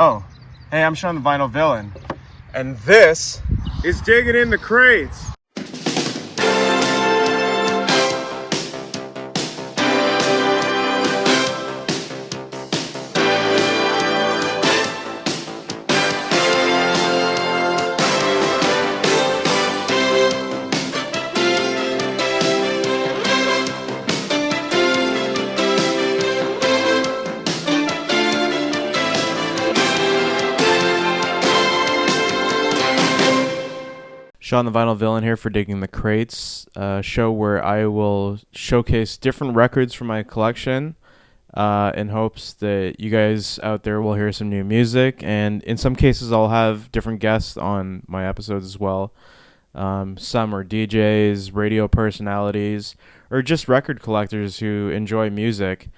Oh, hey, I'm Sean the Vinyl Villain, and this is Digging in the Crates. Sean the Vinyl Villain here for Digging the Crates, a show where I will showcase different records from my collection in hopes that you guys out there will hear some new music, and in some cases I'll have different guests on my episodes as well. Some are DJs, radio personalities, or just record collectors who enjoy music.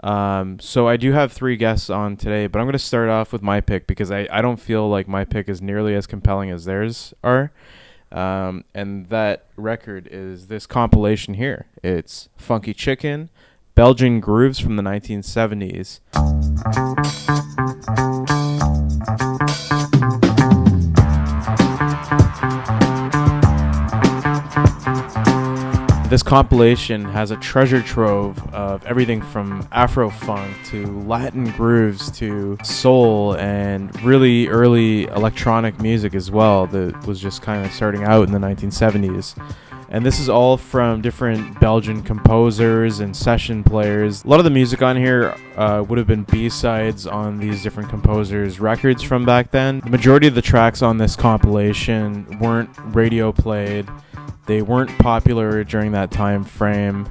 So I do have 3 guests on today, but I'm going to start off with my pick because I don't feel like my pick is nearly as compelling as theirs are. And that record is this compilation here. It's Funky Chicken, Belgian Grooves from the 1970s. This compilation has a treasure trove of everything from Afro-funk to Latin grooves to soul and really early electronic music as well that was just kind of starting out in the 1970s. And this is all from different Belgian composers and session players. A lot of the music on here would have been B-sides on these different composers' records from back then. The majority of the tracks on this compilation weren't radio played. They weren't popular during that time frame,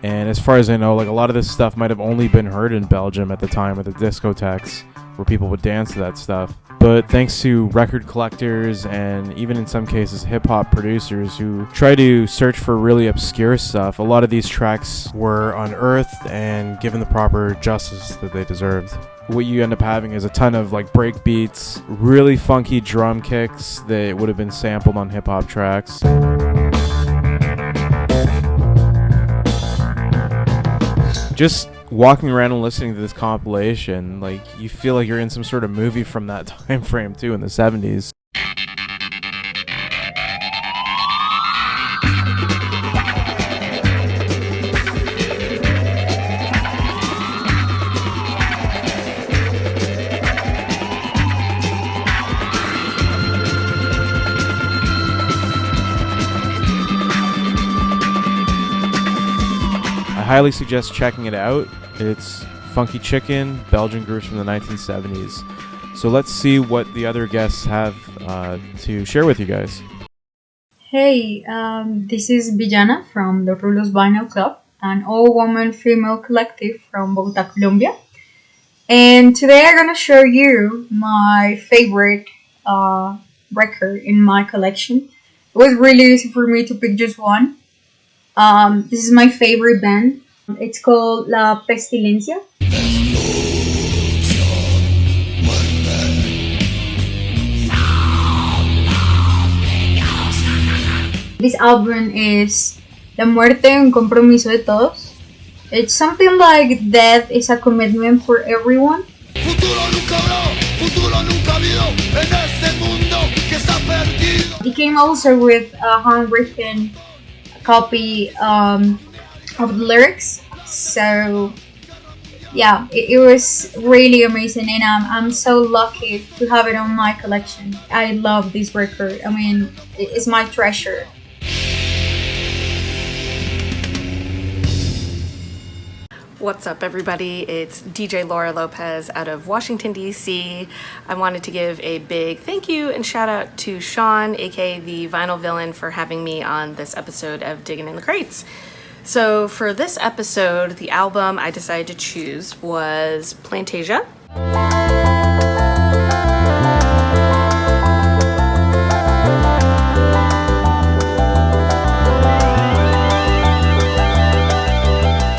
and as far as I know, like a lot of this stuff might have only been heard in Belgium at the time at the discotheques where people would dance to that stuff. But thanks to record collectors and even in some cases hip-hop producers who try to search for really obscure stuff, a lot of these tracks were unearthed and given the proper justice that they deserved. What you end up having is a ton of like break beats, really funky drum kicks that would have been sampled on hip-hop tracks. Just walking around and listening to this compilation, like you feel like you're in some sort of movie from that time frame too, in the 70s. I highly suggest checking it out. It's Funky Chicken, Belgian Grooves from the 1970s. So let's see what the other guests have to share with you guys. Hey, this is Villana from the Rulos Vinyl Club, an all-woman female collective from Bogota, Colombia. And today I'm going to show you my favorite record in my collection. It was really easy for me to pick just one. This is my favorite band. It's called La Pestilencia. This album is La Muerte, un compromiso de todos. It's something like death is a commitment for everyone. It came also with a handwritten copy of the lyrics, so yeah, it was really amazing, and I'm so lucky to have it on my collection. I love this record. I mean, it's my treasure. What's up, everybody? It's DJ Laura Lopez out of Washington, D.C. I wanted to give a big thank you and shout out to Sean, aka the Vinyl Villain, for having me on this episode of Diggin' in the Crates. So for this episode, the album I decided to choose was Plantasia.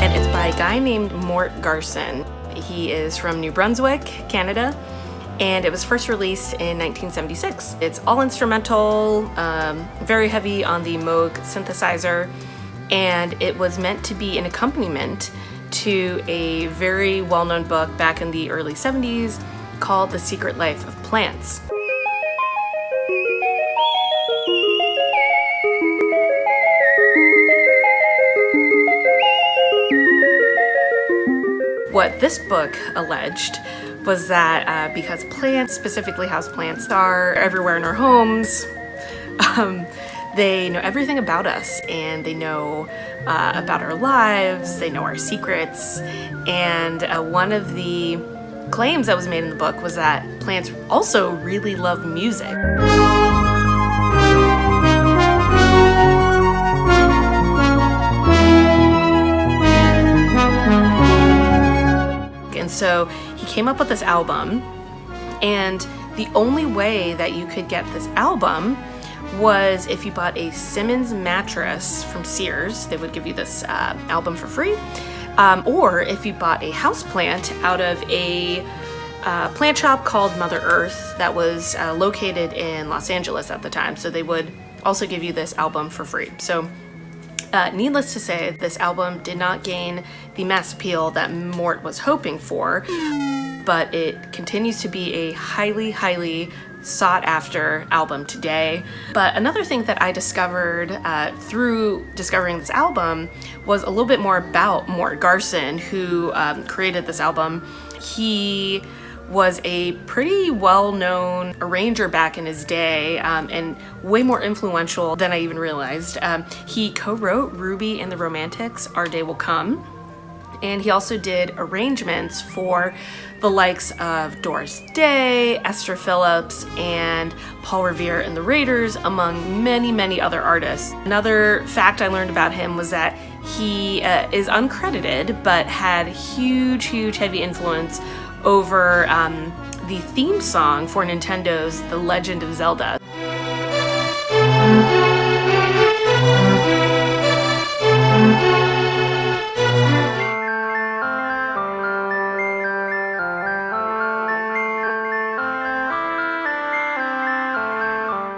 And it's by a guy named Mort Garson. He is from New Brunswick, Canada, and it was first released in 1976. It's all instrumental, very heavy on the Moog synthesizer, and it was meant to be an accompaniment to a very well-known book back in the early 70s called The Secret Life of Plants. What this book alleged was that because plants, specifically houseplants, are everywhere in our homes, they know everything about us, and they know about our lives, they know our secrets, and one of the claims that was made in the book was that plants also really love music. And so he came up with this album, and the only way that you could get this album was if you bought a Simmons mattress from Sears. They would give you this album for free. Or if you bought a houseplant out of a plant shop called Mother Earth that was located in Los Angeles at the time. So they would also give you this album for free. So needless to say, this album did not gain the mass appeal that Mort was hoping for, but it continues to be a highly, highly sought after album today. But another thing that I discovered through discovering this album was a little bit more about Mort Garson, who created this album. He was a pretty well-known arranger back in his day, and way more influential than I even realized. He co-wrote Ruby and the Romantics' Our Day Will Come, and he also did arrangements for the likes of Doris Day, Esther Phillips, and Paul Revere and the Raiders, among many, many other artists. Another fact I learned about him was that he is uncredited, but had huge, heavy influence over the theme song for Nintendo's The Legend of Zelda.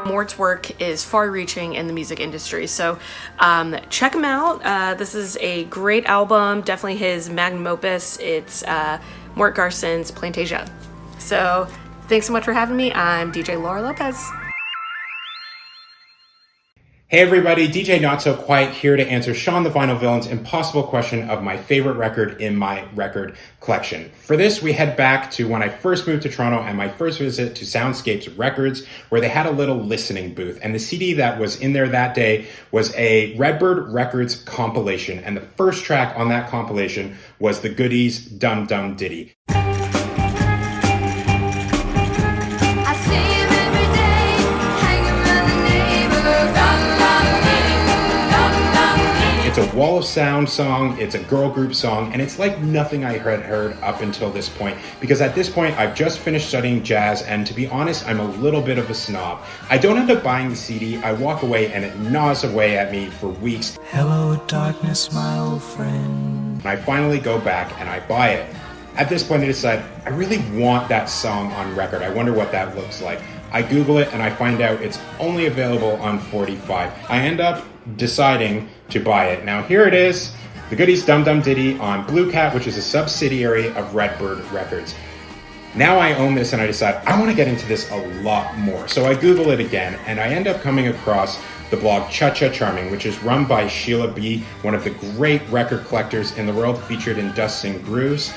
Mort's work is far-reaching in the music industry, so check him out. This is a great album, definitely his magnum opus. It's Mort Garson's Plantasia. So thanks so much for having me. I'm DJ Laura Lopez. Hey everybody, DJ Not So Quiet here to answer Sean the Vinyl Villain's impossible question of my favorite record in my record collection. For this, we head back to when I first moved to Toronto and my first visit to Soundscapes Records, where they had a little listening booth. And the CD that was in there that day was a Redbird Records compilation. And the first track on that compilation was The Goodies' Dum Dum Ditty. It's a wall of sound song, it's a girl group song, and it's like nothing I had heard up until this point, because at this point I've just finished studying jazz, and to be honest, I'm a little bit of a snob. I don't end up buying the CD, I walk away and it gnaws away at me for weeks. Hello darkness, my old friend. And I finally go back and I buy it. At this point I decide, I really want that song on record. I wonder what that looks like. I Google it and I find out it's only available on 45. I end up deciding to buy it. Now here it is, The Goodies' Dum Dum Ditty on Blue Cat, which is a subsidiary of Redbird Records. Now I own this and I decide I want to get into this a lot more. So I Google it again and I end up coming across the blog Cha Cha Charming, which is run by Sheila B., one of the great record collectors in the world, featured in Dust and Grooves.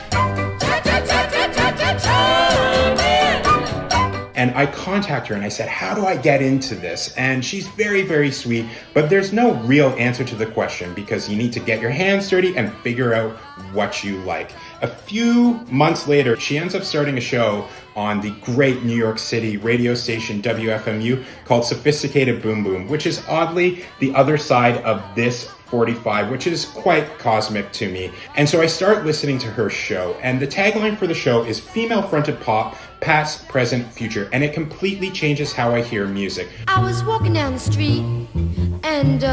And I contact her and I said, how do I get into this? And she's very, very sweet, but there's no real answer to the question because you need to get your hands dirty and figure out what you like. A few months later, she ends up starting a show on the great New York City radio station WFMU called Sophisticated Boom Boom, which is oddly the other side of this 45, which is quite cosmic to me. And so I start listening to her show, and the tagline for the show is female-fronted pop, past, present, future, and it completely changes how I hear music. I was walking down the street, and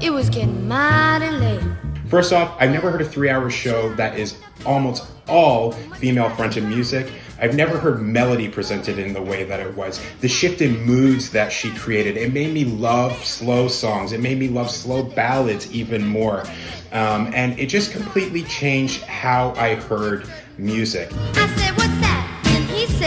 it was getting mighty late. First off, I've never heard a 3-hour show that is almost all female-fronted music. I've never heard melody presented in the way that it was. The shift in moods that she created, it made me love slow songs. It made me love slow ballads even more. And it just completely changed how I heard music. I said, what's that? And he said,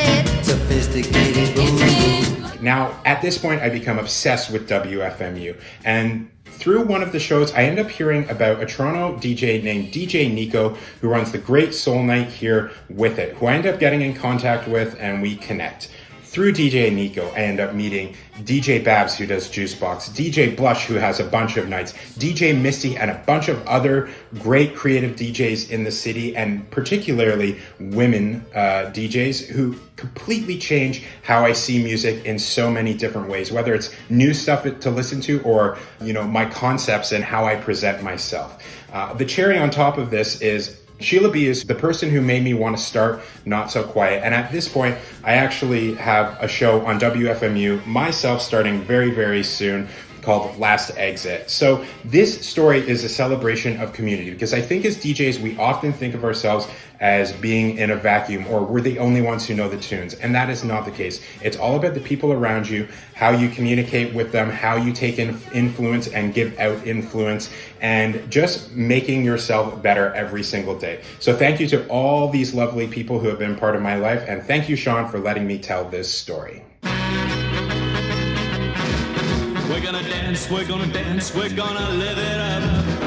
sophisticated boom. Now, at this point, I become obsessed with WFMU, and through one of the shows, I end up hearing about a Toronto DJ named DJ Nico, who runs the Great Soul Night here with it, who I end up getting in contact with, and we connect. Through DJ Nico, I end up meeting DJ Babs, who does Juicebox, DJ Blush, who has a bunch of nights, DJ Misty, and a bunch of other great creative DJs in the city, and particularly women DJs who completely change how I see music in so many different ways, whether it's new stuff to listen to or, my concepts and how I present myself. The cherry on top of this is Sheila B is the person who made me want to start Not So Quiet. And at this point, I actually have a show on WFMU myself starting very, very soon called Last Exit. So this story is a celebration of community, because I think as DJs, we often think of ourselves as being in a vacuum, or we're the only ones who know the tunes. And that is not the case. It's all about the people around you, how you communicate with them, how you take in influence and give out influence, and just making yourself better every single day. So thank you to all these lovely people who have been part of my life. And thank you, Sean, for letting me tell this story. We're gonna dance, we're gonna live it up.